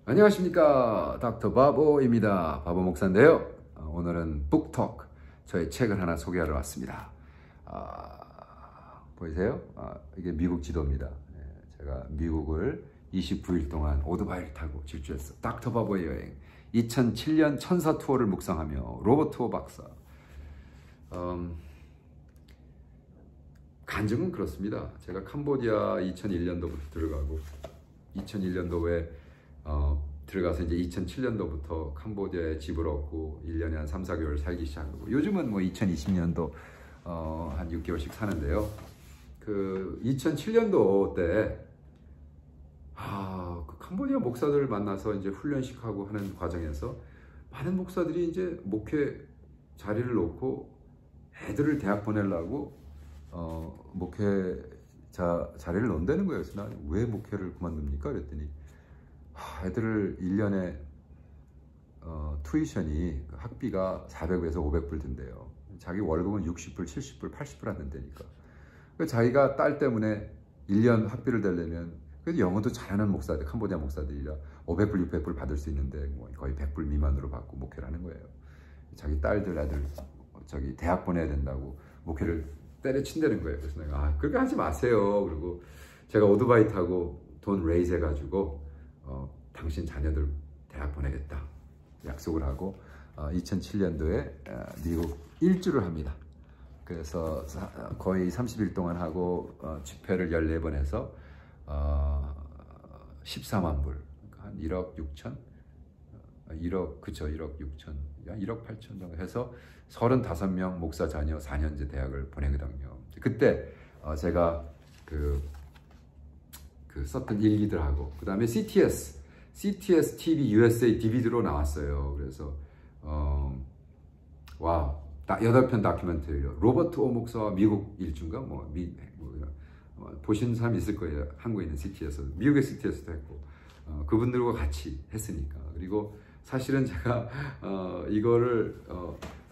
안녕하십니까, 닥터 바보입니다. 바보 목사인데요. 오늘은 북톡, 저의 책을 하나 소개하러 왔습니다. 보이세요? 이게 미국 지도입니다. 제가 미국을 29일 동안 오토바이를 타고 질주했어. 닥터 바보의 여행, 2007년 천사 투어를 묵상하며 로봇 투어 박사. 간증은 그렇습니다. 제가 캄보디아 2001년도부터 들어가고 2001년도에 들어가서 이제 2007년도부터 캄보디아에 집을 얻고 1년에 한 3, 4개월 살기 시작하고, 요즘은 뭐 2020년도 한 6개월씩 사는데요. 그 2007년도 때 그 캄보디아 목사들을 만나서 이제 훈련식하고 하는 과정에서 많은 목사들이 이제 목회 자리를 놓고 애들을 대학 보내려고 목회 자리를 놓는다는 거예요. 그래서 난 왜 목회를 그만둡니까? 그랬더니 애들을 1년에 투이션이 학비가 400에서 500불 든대요. 자기 월급은 60불, 70불, 80불 안 된다니까. 자기가 딸 때문에 1년 학비를 대려면, 그래도 영어도 잘하는 목사들, 캄보디아 목사들이라 500불, 600불 받을 수 있는데 거의 100불 미만으로 받고 목회를 하는 거예요. 자기 딸들, 애들 대학 보내야 된다고 목회를 때려친다는 거예요. 그래서 내가 그렇게 하지 마세요. 그리고 제가 오토바이 타고 돈 레이즈 해가지고 당신 자녀들 대학 보내겠다 약속을 하고 2007년도에 미국 일주를 합니다. 그래서 거의 30일 동안 하고 집회를 14번 해서 14만 불, 한 1억 6천, 1억 6천, 1억 8천 정도 해서 35명 목사 자녀 4년제 대학을 보내거든요. 그때 제가 그 썼던 일기들하고, 그 다음에 CTS TV USA DVD로 나왔어요. 그래서 와, 8편 다큐멘터리로 로버트 오 목사와 미국 일주인가 보신 사람 있을 거예요. 한국에 있는 CTS, 미국의 CTS도 했고 그분들과 같이 했으니까. 그리고 사실은 제가 이거를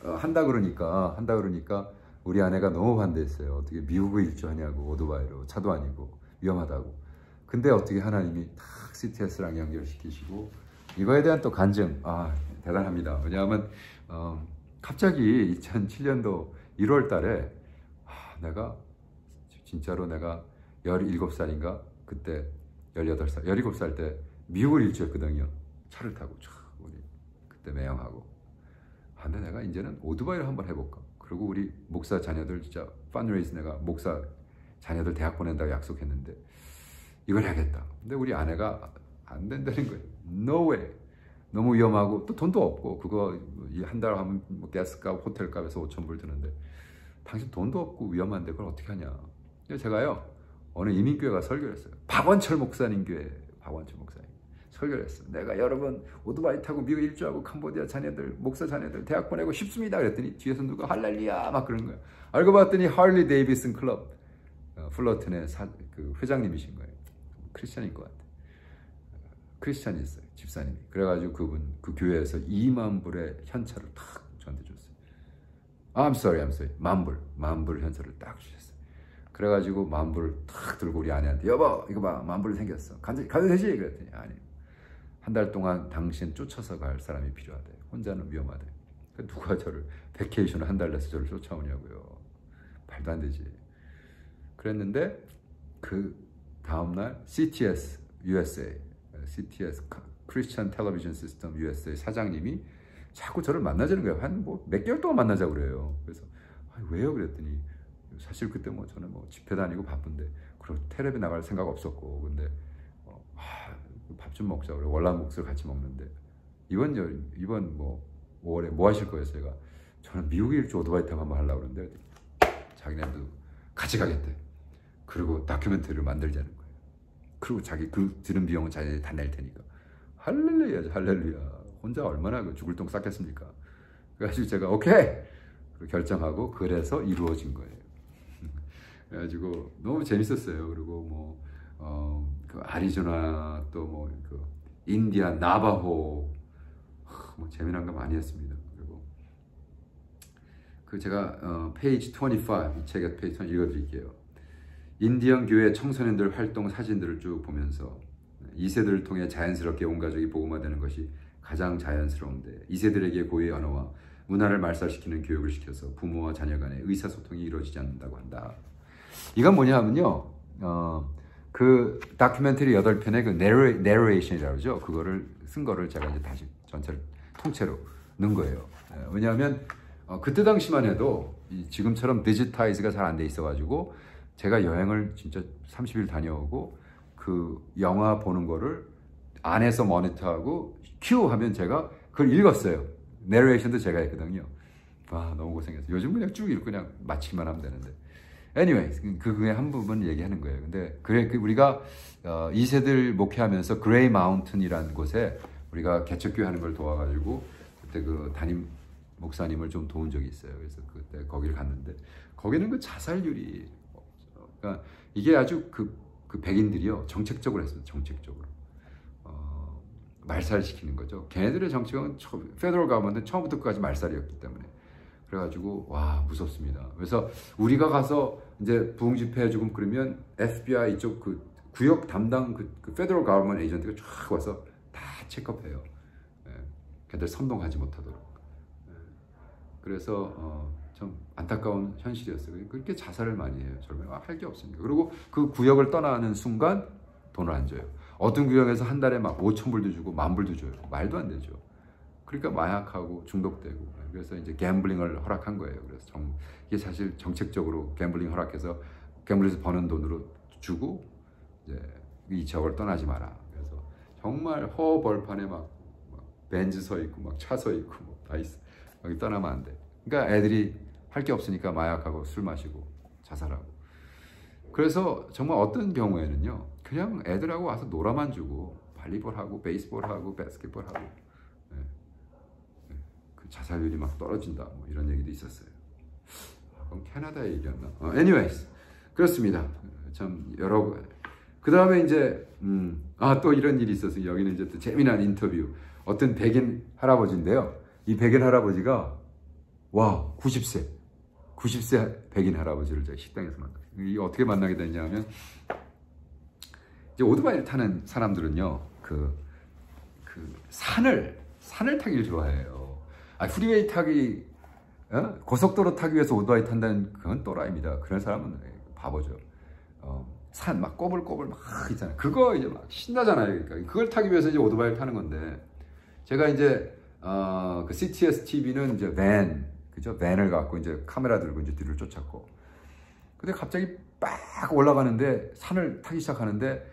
한다 그러니까 우리 아내가 너무 반대했어요. 어떻게 미국을 일주하냐고, 오토바이로, 차도 아니고 위험하다고. 근데 어떻게 하나님이 탁 CTS랑 연결시키시고, 이거에 대한 또 간증, 대단합니다. 왜냐하면 갑자기 2007년도 1월 달에 내가 진짜로 17살인가 그때 18살, 17살 때 미국을 일주했거든요. 차를 타고 우리 그때 매형하고. 근데 내가 이제는 오토바이를 한번 해볼까. 그리고 우리 목사 자녀들 진짜 펀레이즈, 내가 목사 자녀들 대학 보낸다고 약속했는데 이걸 해야겠다. 근데 우리 아내가 안 된다는 거예요. No way. 너무 위험하고 또 돈도 없고, 그거 한 달 하면 뭐 가스값, 호텔값에서 5,000불 드는데 당신 돈도 없고 위험한데 그걸 어떻게 하냐. 제가요, 어느 이민교회가 설교를 했어요. 박원철 목사님 교회, 박원철 목사님 설교를 했어요. 내가 여러분 오토바이 타고 미국 일주하고 캄보디아 자녀들, 목사 자녀들 대학 보내고 싶습니다. 그랬더니 뒤에서 누가 할렐루야 막 그러는 거예요. 알고 봤더니 할리 데이비슨 클럽 플러튼의 그 회장님이신 거예요. 크리스찬인 것 같아. 크리스찬이었어요, 집사님이. 그래가지고 그 교회에서 2만 불의 현찰을 탁 저한테 줬어요. I'm sorry. 10,000불 현찰을 딱 주셨어요. 그래가지고 10,000불을 탁 들고 우리 아내한테, 여보 이거 봐, 10,000불 생겼어. 가도 되지? 그랬더니 아니, 한 달 동안 당신 쫓아서 갈 사람이 필요하대. 혼자는 위험하대. 누가 저를 베케이션을 한 달 내서 저를 쫓아오냐고요. 말도 안 되지. 그랬는데 그 다음날 CTS USA, CTS Christian Television System USA 사장님이 자꾸 저를 만나자는 거예요. 한 몇 개월 동안 만나자고 그래요. 그래서 왜요? 그랬더니 사실 그때 저는 집회 다니고 바쁜데, 그리고 텔레비 나갈 생각 없었고, 근데 밥 좀 먹자 그래. 월남국수를 같이 먹는데 이번 5월에 뭐 하실 거예요? 저는 미국 일주 오토바이 타고 한번 하려고 그러는데 자기네도 같이 가겠대. 그리고 다큐멘터리를 만들자는 거예요. 그리고 자기 드는 비용은 자기네들이 다 낼 테니까. 할렐루야. 혼자 얼마나 죽을 똥 쌌겠습니까? 그래가지고 제가 오케이! 결정하고, 그래서 이루어진 거예요. 그래가지고 너무 재밌었어요. 그리고 그 아리조나, 또 그 인디아 나바호, 재미난 거 많이 했습니다. 그리고 제가 페이지 25, 이 책의 페이지 25 읽어드릴게요. 인디언 교회 청소년들 활동 사진들을 쭉 보면서 2세들을 통해 자연스럽게 온 가족이 복음화되는 것이 가장 자연스러운데 2세들에게 고유의 언어와 문화를 말살시키는 교육을 시켜서 부모와 자녀 간의 의사소통이 이루어지지 않는다고 한다. 이건 뭐냐 하면요. 그 다큐멘터리 8편의 그 내레이션이라고 그러죠. 그거를 쓴 거를 제가 이제 다시 전체를 통째로 넣은 거예요. 왜냐하면 그때 당시만 해도 지금처럼 디지타이즈가 잘 안 돼 있어가지고 제가 여행을 진짜 30일 다녀오고 그 영화 보는 거를 안에서 모니터하고 큐 하면 제가 그걸 읽었어요. 내레이션도 제가 했거든요. 와, 너무 고생했어요. 요즘 그냥 쭉 읽고 그냥 마치기만 하면 되는데. anyway, 그게 한 부분 얘기하는 거예요. 근데 우리가 2세들 목회하면서 그레이 마운틴이라는 곳에 우리가 개척교회 하는 걸 도와가지고 그때 그 담임 목사님을 좀 도운 적이 있어요. 그래서 그때 거기를 갔는데 거기는 그 자살률이 그러니까 이게 아주 그 백인들이요 정책적으로 했습니다. 정책적으로 말살시키는 거죠. 걔네들의 정책은 페더럴 가버먼트 처음부터 끝까지 말살이었기 때문에 그래가지고 와 무섭습니다. 그래서 우리가 가서 이제 부흥 집회 해주고 그러면 FBI 이쪽 그 구역 담당 그 페더럴 가버먼트 에이전트가 쫙 와서 다 체크업해요. 걔들 선동하지 못하도록. 그래서 좀 안타까운 현실이었어요. 그렇게 자살을 많이 해요. 젊은 할 게 없습니다. 그리고 그 구역을 떠나는 순간 돈을 안 줘요. 어떤 구역에서 한 달에 막 5,000불도 주고 10,000불도 줘요. 말도 안 되죠. 그러니까 마약하고 중독되고 그래서 이제 갬블링을 허락한 거예요. 그래서 이게 사실 정책적으로 갬블링 허락해서 갬블에서 버는 돈으로 주고 이제 이 지역을 떠나지 마라. 그래서 정말 허벌판에 막 벤츠 서 있고 막 차 서 있고 뭐 다 있어. 여기 떠나면 안 돼. 그러니까 애들이 할 게 없으니까 마약하고 술 마시고 자살하고. 그래서 정말 어떤 경우에는요. 그냥 애들하고 와서 놀아만 주고 발리볼하고 베이스볼하고 바스켓볼하고 그 자살률이 막 떨어진다 뭐 이런 얘기도 있었어요. 그럼 캐나다 얘기였나? anyways 그렇습니다. 참 여러 그 다음에 이제 또 이런 일이 있었어요. 여기는 이제 또 재미난 인터뷰. 어떤 백인 할아버지인데요. 이 백인 할아버지가 와 90세 백인 할아버지를 제가 식당에서 만났어요. 이게 어떻게 만나게 됐냐면 이제 오토바이를 타는 사람들은요 그 산을 타기를 좋아해요. 프리웨이 타기 고속도로 타기 위해서 오토바이 탄다는 그건 또라이입니다. 그런 사람은 바보죠. 산 막 꼬불꼬불 막 있잖아요. 그거 이제 막 신나잖아요. 그러니까 그걸 타기 위해서 이제 오토바이를 타는 건데 제가 이제 그 CTS TV는 이제 그죠? 밴을 갖고 이제 카메라 들고 이제 뒤를 쫓았고. 근데 갑자기 빡 올라가는데 산을 타기 시작하는데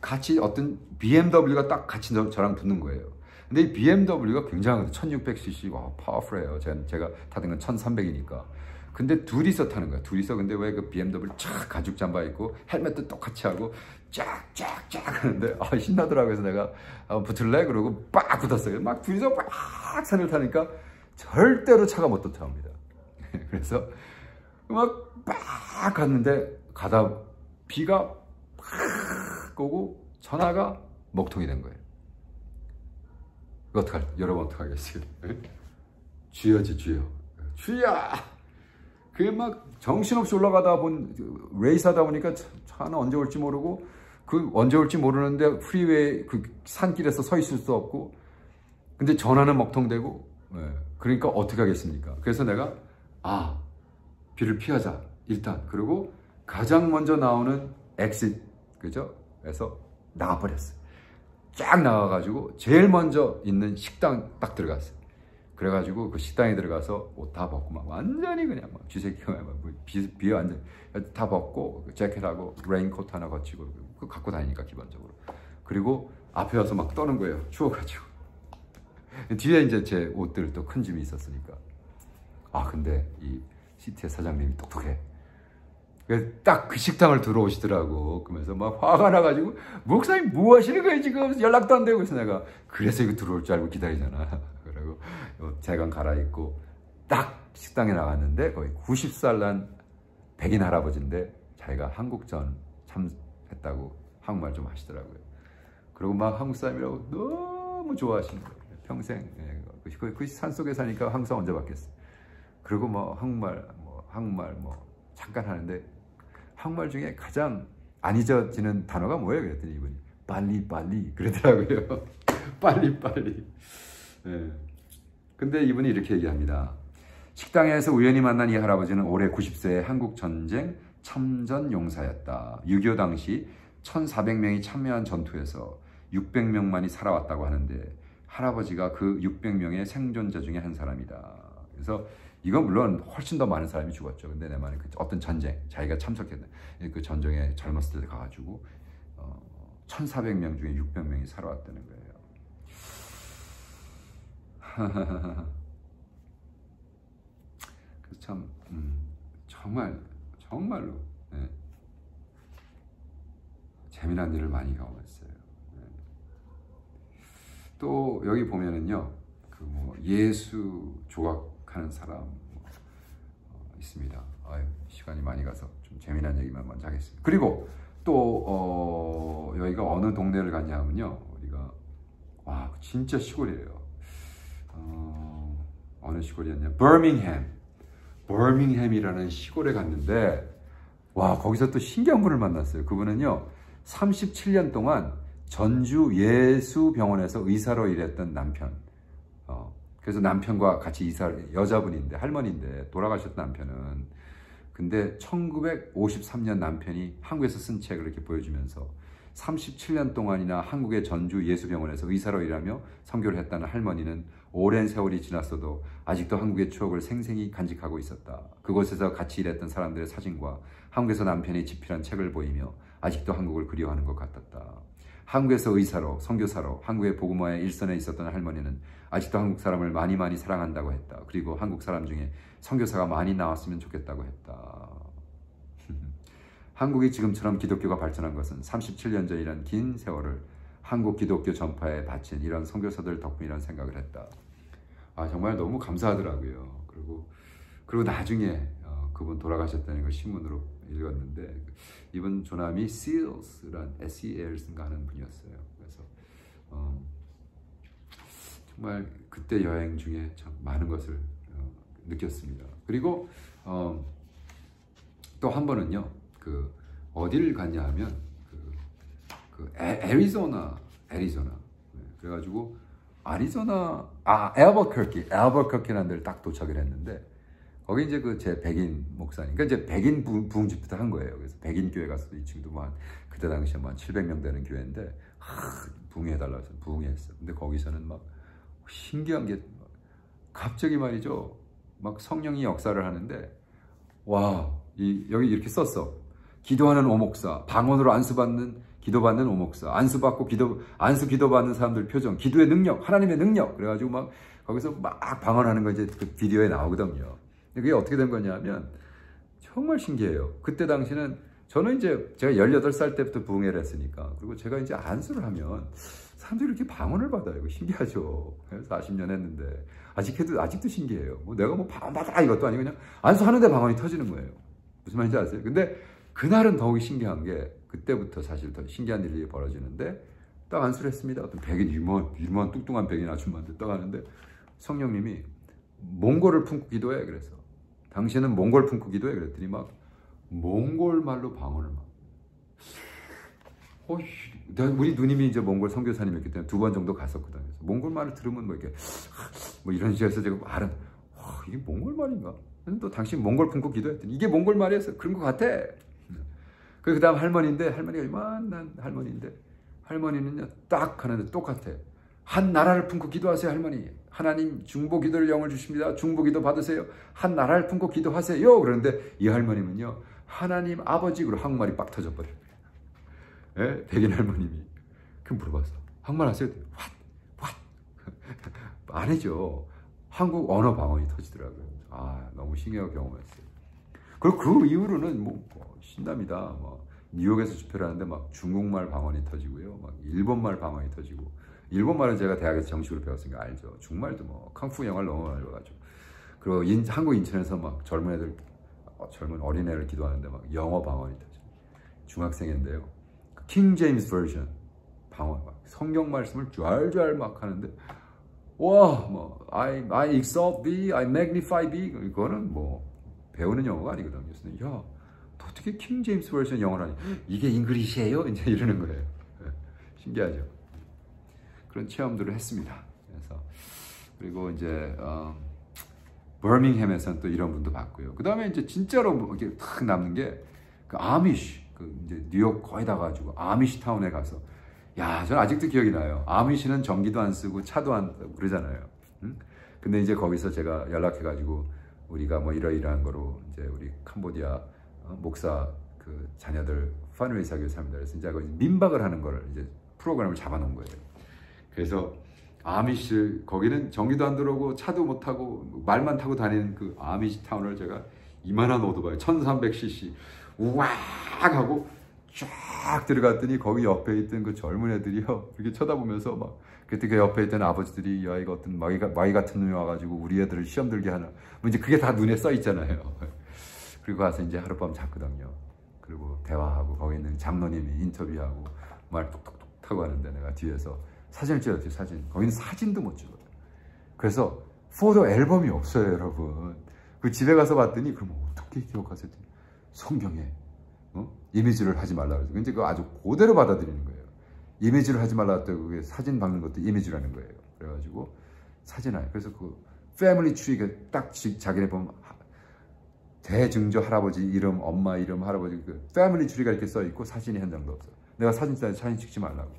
같이 어떤 BMW가 딱 같이 저랑 붙는 거예요. 근데 이 BMW가 굉장히 1600cc 와 파워풀해요. 제가 타던 건 1300이니까. 근데 둘이서 타는 거야. 둘이서. 근데 왜 그 BMW 쫙 가죽 잠바 입고 헬멧도 똑같이 하고 쫙쫙쫙 하는데 신나더라고요. 그래서 내가 붙을래? 그러고 빡 붙었어요. 막 둘이서 빡 산을 타니까 절대로 차가 못 쫓아옵니다. 그래서 막 빡 갔는데 가다 비가 팍 오고 전화가 먹통이 된 거예요. 여러분 어떡하겠어요? 주여지 주여. 주야! 그게 막 정신없이 올라가다 레이스 하다 보니까 차는 언제 올지 모르고 언제 올지 모르는데 프리웨이 그 산길에서 서 있을 수 없고 근데 전화는 먹통되고 그러니까 어떻게 하겠습니까? 그래서 내가 비를 피하자 일단. 그리고 가장 먼저 나오는 엑sit 그죠? 그래서 나가버렸어요. 쫙 나가가지고 제일 먼저 있는 식당 딱 들어갔어요. 그래가지고 그 식당에 들어가서 옷 다 벗고 막 완전히 그냥 막 쥐새끼가 비에 완전 다 벗고 재킷하고 레인코트 하나 거치고 그거 갖고 다니니까 기본적으로. 그리고 앞에 와서 막 떠는 거예요. 추워가지고. 뒤에 이제 제 옷들 또 큰 짐이 있었으니까. 근데 이 CTS 사장님이 똑똑해. 딱 그 식당을 들어오시더라고. 그러면서 막 화가 나가지고 목사님 뭐 하시는 거예요 지금? 연락도 안 되고. 그래서 내가 그래서 이거 들어올 줄 알고 기다리잖아. 그리고 재간 갈아입고 딱 식당에 나갔는데 거의 90살 난 백인 할아버지인데 자기가 한국전 참했다고 한국말 좀 하시더라고요. 그리고 막 한국 사람이라고 너무 좋아하시는 거예요. 평생 그 산속에 사니까 항상 언제 봤겠어요. 그리고 뭐 한국말 잠깐 하는데 한국말 중에 가장 안 잊어지는 단어가 뭐예요? 그랬더니 이분이 빨리 그러더라고요. 빨리. 예. 근데 이분이 이렇게 얘기합니다. 식당에서 우연히 만난 이 할아버지는 올해 90세의 한국전쟁 참전용사였다. 6.25 당시 1,400명이 참여한 전투에서 600명만이 살아왔다고 하는데 할아버지가 그 600명의 생존자 중에 한 사람이다. 그래서 이건 물론 훨씬 더 많은 사람이 죽었죠. 근데 내 말은 어떤 전쟁, 자기가 참석했던 그 전쟁에 젊었을 때 가가지고 1,400명 중에 600명이 살아왔다는 거예요. 그래서 참 정말로 네. 재미난 일을 많이 경험했어요. 네. 또 여기 보면은요, 그 뭐 예수 조각하는 사람 있습니다. 시간이 많이 가서 좀 재미난 얘기만 먼저 하겠습니다. 그리고 또 여기가 어느 동네를 갔냐 하면요, 우리가 와 진짜 시골이에요. 어느 시골이었냐? 버밍햄이라는 시골에 갔는데 와 거기서 또 신기한 분을 만났어요. 그분은요 37년 동안 전주 예수병원에서 의사로 일했던 남편. 그래서 남편과 같이 여자분인데 할머니인데 돌아가셨던 남편은 근데 1953년 남편이 한국에서 쓴 책을 이렇게 보여주면서 37년 동안이나 한국의 전주 예수병원에서 의사로 일하며 선교를 했다는 할머니는 오랜 세월이 지났어도 아직도 한국의 추억을 생생히 간직하고 있었다. 그곳에서 같이 일했던 사람들의 사진과 한국에서 남편이 집필한 책을 보이며 아직도 한국을 그리워하는 것 같았다. 한국에서 의사로, 선교사로 한국의 복음화의 일선에 있었던 할머니는 아직도 한국 사람을 많이 사랑한다고 했다. 그리고 한국 사람 중에 선교사가 많이 나왔으면 좋겠다고 했다. 한국이 지금처럼 기독교가 발전한 것은 37년 전이란 긴 세월을 한국 기독교 전파에 바친 이런 선교사들 덕분이라는 생각을 했다. 정말 너무 감사하더라고요. 그리고 나중에 그분 돌아가셨다는 걸 신문으로 읽었는데 이분 조남이 Seals란 S-E-L-S인가 하는 분이었어요. 그래서 정말 그때 여행 중에 참 많은 것을 느꼈습니다. 그리고 또 한 번은요, 어디를 갔냐 하면 애리조나. 그래가지고 알버커키라는 데를 딱 도착을 했는데 거기 이제 제 백인 목사님, 그러니까 이제 백인 부흥집부터 한 거예요. 그래서 백인 교회 가서도 이 친구도 그때 당시에 700명 되는 교회인데 부흥해달라고 해서 부흥했어. 근데 거기서는 막 신기한 게 갑자기 말이죠, 막 성령이 역사를 하는데 여기 이렇게 썼어. 기도하는 오목사, 방언으로 기도받는 오목사, 안수 기도받는 사람들 표정, 기도의 능력, 하나님의 능력. 그래가지고 막 거기서 막 방언하는 거 이제 그 비디오에 나오거든요. 그게 어떻게 된 거냐면 정말 신기해요. 그때 당시는 저는 이제 제가 18살 때부터 부흥회를 했으니까, 그리고 제가 이제 안수를 하면 사람들이 이렇게 방언을 받아요. 신기하죠. 그래서 40년 했는데 아직도 신기해요. 내가 방언 받아 이것도 아니고 그냥 안수하는데 방언이 터지는 거예요. 무슨 말인지 아세요? 근데 그날은 더욱이 신기한 게 그때부터 사실 더 신기한 일이 벌어지는데 딱 안수를 했습니다. 어떤 백인 유명한 뚱뚱한 백인 아줌마한테 딱 하는데 성령님이 몽골을 품고 기도해. 그래서 당신은 몽골 품고 기도해. 그랬더니 막 몽골 말로 방언을 우리 누님이 이제 몽골 선교사님이었기 때문에 2번 정도 갔었거든요. 그래서 몽골 말을 들으면 이렇게 이런 식으로 제가 말은 이게 몽골 말인가? 또 당신 몽골 품고 기도했더니 이게 몽골 말이었어. 그런 것 같아. 그 다음 할머니인데, 할머니가 이만한 할머니인데, 할머니는요 딱 하는데 똑같아. 한 나라를 품고 기도하세요. 할머니, 하나님 중보 기도를 영을 주십니다. 중보 기도 받으세요. 한 나라를 품고 기도하세요. 그런데 이 할머님은요 하나님 아버지, 그리고 한국말이 빡 터져버려요. 예? 백인 할머님이. 그럼 물어봤어. 한국말 하세요? What? 안 해죠. 한국 언어 방언이 터지더라고요. 너무 신기하게 경험했어요. 그리고 그 이후로는 신납니다. 뉴욕에서 집회를 하는데 중국말 방언이 터지고요. 일본말 방언이 터지고. 일본말은 제가 대학에서 정식으로 배웠으니까 알죠. 중국말도 康fu 영화를 너무 많이 봐가지고. 그리고 한국 인천에서 젊은 어린애를 기도하는데 영어 방언이 터지고. 중학생인데요. 킹 제임스 버전 방언, 성경 말씀을 좔좔 하는데 I exalt thee, I magnify thee. 그거는 배우는 영어가 아니거든요. 그래서 너 어떻게 킹 제임스 버전 영어를 하니? 이게 잉글리시예요? 이제 이러는 거예요. 신기하죠. 그런 체험들을 했습니다. 그래서 그리고 이제 버밍햄에서는 또 이런 분도 봤고요. 그 다음에 이제 진짜로 이렇게 탁 남는 게 그 아미시, 그 이제 뉴욕 거의 다 가지고 아미시 타운에 가서, 야, 저는 아직도 기억이 나요. 아미시는 전기도 안 쓰고 차도 안 쓰고 그러잖아요. 응? 근데 이제 거기서 제가 연락해가지고 우리가 뭐 이러이러한 거로 이제 우리 캄보디아 목사 그 자녀들 펀드레이스 하기 위해서 합니다. 그래서 이제 민박을 하는 거를 이제 프로그램을 잡아놓은 거예요. 그래서 아미시, 거기는 전기도 안 들어오고 차도 못 타고 말만 타고 다니는 그 아미시 타운을 제가 이만한 오토바이 1300cc 우악 하고 쫙 들어갔더니 거기 옆에 있던 그 젊은 애들이요 이렇게 쳐다보면서 막, 그때 그 옆에 있던 아버지들이 야 이거 어떤 마귀 같은 놈이 와가지고 우리 애들을 시험 들게 하나, 뭐 이제 그게 다 눈에 써 있잖아요. 그리고 가서 이제 하룻밤 잤거든요. 그리고 대화하고 거기 있는 장로님이 인터뷰하고 말 톡톡톡 타고 하는데 내가 뒤에서 사진을 찍었죠. 사진. 거기는 사진도 못 찍어요. 그래서 포토 앨범이 없어요, 여러분. 그 집에 가서 봤더니 그럼 어떻게 기억하세요? 성경에 이미지를 하지 말라 그래서 근데 그거 아주 그대로 받아들이는 거예요. 이미지를 하지 말라 했더니 그게 사진 박는 것도 이미지라는 거예요. 그래가지고 사진을, 그래서 그 패밀리 트리가 딱 자기네 보면 대증조 할아버지 이름, 엄마 이름, 할아버지 그 패밀리 트리가 이렇게 써 있고 사진이 한 장도 없어요. 내가 사진 찍지 말라고.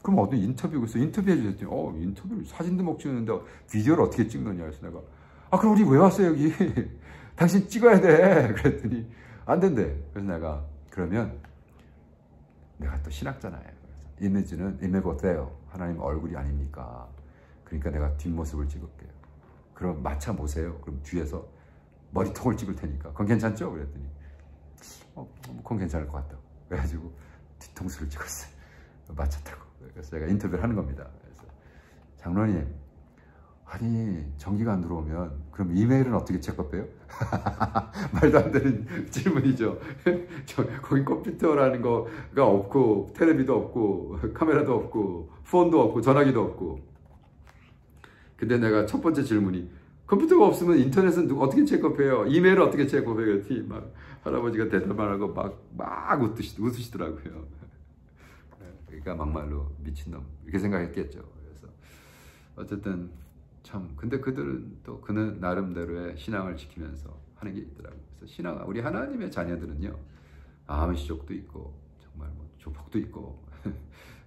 그럼 어떤 인터뷰에서 인터뷰해 주셨더니 인터뷰를 사진도 못 찍는데 비디오를 어떻게 찍느냐 그래서 내가 그럼 우리 왜 왔어요 여기? 당신 찍어야 돼. 그랬더니 안 된대. 그래서 내가 그러면 내가 또 신학자잖아요. 그래서 이미지는 이메고테요. 하나님 얼굴이 아닙니까? 그러니까 내가 뒷모습을 찍을게요. 그럼 마차 모세요. 그럼 뒤에서 머리통을 찍을 테니까 그건 괜찮죠? 그랬더니 그건 괜찮을 것 같다고. 그래가지고 뒤통수를 찍었어요. 마차 타고. 그래서 제가 인터뷰를 하는 겁니다. 그래서 장로님, 아니 전기가 안 들어오면 그럼 이메일은 어떻게 체크해요? 말도 안 되는 질문이죠. 거기 컴퓨터라는 거가 없고 텔레비도 없고 카메라도 없고 폰도 없고 전화기도 없고. 근데 내가 첫 번째 질문이 컴퓨터가 없으면 인터넷은 어떻게 체크해요? 이메일은 어떻게 체크해요? 그랬더니 막 할아버지가 대답 안 하고 막 웃으시더라고요. 그러니까 막말로 미친놈 이렇게 생각했겠죠. 그래서 어쨌든 참, 근데 그들은 또 그는 나름대로의 신앙을 지키면서 하는 게 있더라고요. 그래서 신앙, 우리 하나님의 자녀들은요, 아미시족도 있고 정말 뭐 조폭도 있고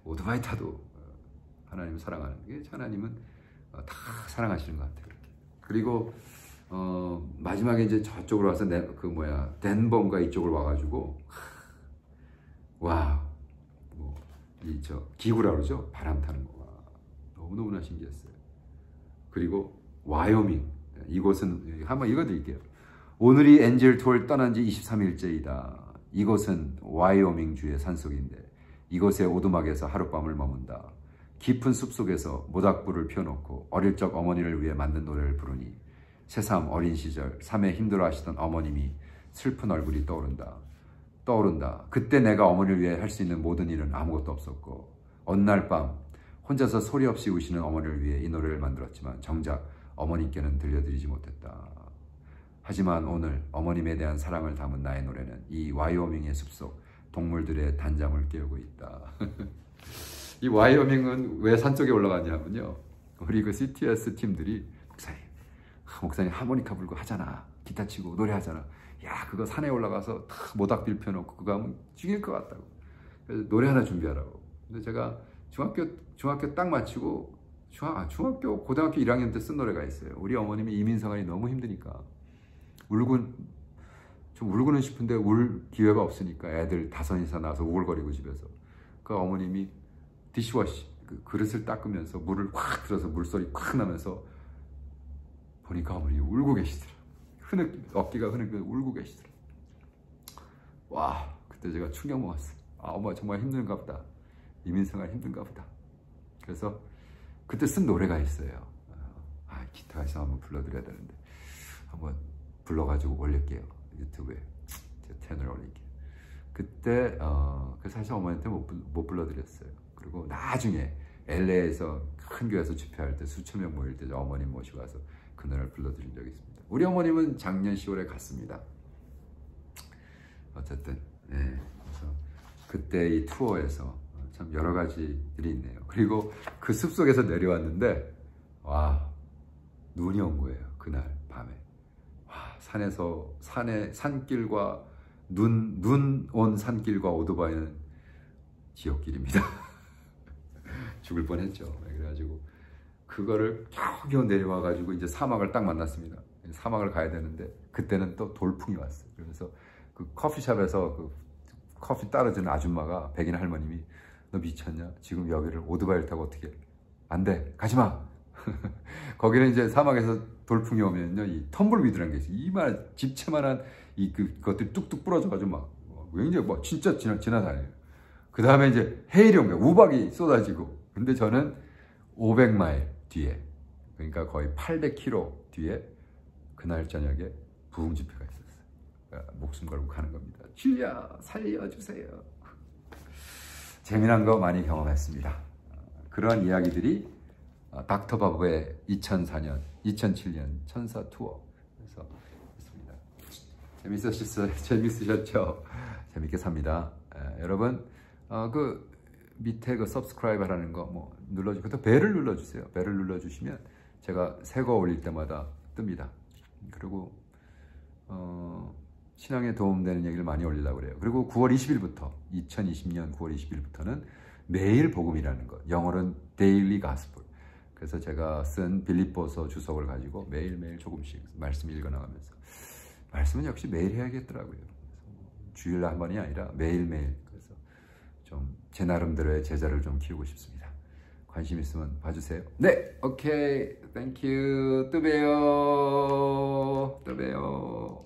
오토바이 타도 하나님을 사랑하는 게, 하나님은 다 사랑하시는 것 같아요. 그리고 마지막에 이제 저쪽으로 와서 덴버인가 이쪽으로 와가지고 와, 기구라 그러죠? 바람 타는 거가 너무너무나 신기했어요. 그리고 와이오밍, 이곳은 한번 읽어드릴게요. 오늘이 엔젤 투어를 떠난 지 23일째이다. 이곳은 와이오밍 주의 산속인데 이곳의 오두막에서 하룻밤을 머문다. 깊은 숲속에서 모닥불을 펴놓고 어릴 적 어머니를 위해 만든 노래를 부르니 새삼 어린 시절 삶에 힘들어하시던 어머님이 슬픈 얼굴이 떠오른다. 그때 내가 어머니를 위해 할 수 있는 모든 일은 아무것도 없었고 어느 날 밤 혼자서 소리 없이 우시는 어머니를 위해 이 노래를 만들었지만 정작 어머니께는 들려드리지 못했다. 하지만 오늘 어머님에 대한 사랑을 담은 나의 노래는 이 와이오밍의 숲속 동물들의 단잠을 깨우고 있다. 이 와이오밍은 왜 산쪽에 올라가냐면요, 우리 그 CTS 팀들이 목사님 하모니카 불고 하잖아, 기타 치고 노래하잖아. 야, 그거 산에 올라가서 탁 모닥불 펴놓고 그거 하면 죽일 것 같다고. 그래서 노래 하나 준비하라고. 근데 제가 중학교 딱 마치고 중학교 고등학교 1학년 때 쓴 노래가 있어요. 우리 어머님이 이민생활이 너무 힘드니까 좀 울고는 싶은데 울 기회가 없으니까 애들 5이서 나와서 우글거리고 집에서 그 어머님이 디시워시 그 그릇을 닦으면서 물을 확 들어서 물소리 콱 나면서 보니까 어머니 울고 계시더라. 어깨가 흐느끼 울고 계시더라. 와, 그때 제가 충격 먹었어요. 엄마 정말 힘든가 보다. 이민생활 힘든가 보다. 그래서 그때 쓴 노래가 있어요. 기타에서 한번 불러드려야 되는데 한번 불러가지고 올릴게요. 유튜브에 제 채널에 올릴게요. 그때 사실 어머니한테 못 불러드렸어요. 그리고 나중에 LA에서 큰 교회에서 집회할 때 수천 명 모일 때 어머님 모시고 와서 그 노래를 불러드린 적이 있습니다. 우리 어머님은 작년 10월에 갔습니다. 어쨌든 그래서 그때 이 투어에서 참 여러 가지들이 있네요. 그리고 그 숲속에서 내려왔는데 와, 눈이 온 거예요. 그날 밤에. 와, 산길과 눈 온 산길과 오토바이는 지옥길입니다. 죽을 뻔했죠. 그래가지고 그거를 겨우겨우 내려와가지고 이제 사막을 딱 만났습니다. 사막을 가야 되는데 그때는 또 돌풍이 왔어요. 그래서 그 커피숍에서 그 커피 따라주는 아줌마가, 백인 할머님이, 너 미쳤냐? 지금 여기를 오토바이를 타고 어떻게? 안 돼, 가지마. 거기는 이제 사막에서 돌풍이 오면요, 이 텀블위드라는 게 있어요. 이만 집채만한 그것들이 뚝뚝 부러져가지고 막 굉장히 뭐 진짜 지나다녀요. 그 다음에 이제 헤일이 온 거예요. 우박이 쏟아지고. 근데 저는 500마일 뒤에, 그러니까 거의 800km 뒤에 그날 저녁에 부흥 집회가 있었어요. 그러니까 목숨 걸고 가는 겁니다. 주여 살려주세요. 재미난 거 많이 경험했습니다. 그런 이야기들이 닥터바브의 2004년, 2007년 천사 투어. 그래서 했습니다. 재밌으셨죠? 재밌게 삽니다. 여러분, 그 밑에 그 subscribe 하라는 거 뭐 눌러주고, 또 벨을 눌러주세요. 벨을 눌러주시면 제가 새 거 올릴 때마다 뜹니다. 그리고 신앙에 도움되는 얘기를 많이 올리려고 그래요. 그리고 9월 20일부터 2020년 9월 20일부터는 매일 복음이라는 것, 영어로는 Daily Gospel. 그래서 제가 쓴 빌립보서 주석을 가지고 매일매일 조금씩 말씀 읽어나가면서, 말씀은 역시 매일 해야겠더라고요. 주일날 한 번이 아니라 매일매일. 그래서 좀 제 나름대로의 제자를 좀 키우고 싶습니다. 관심 있으면 봐주세요. 네, 오케이, 땡큐, 또 봬요.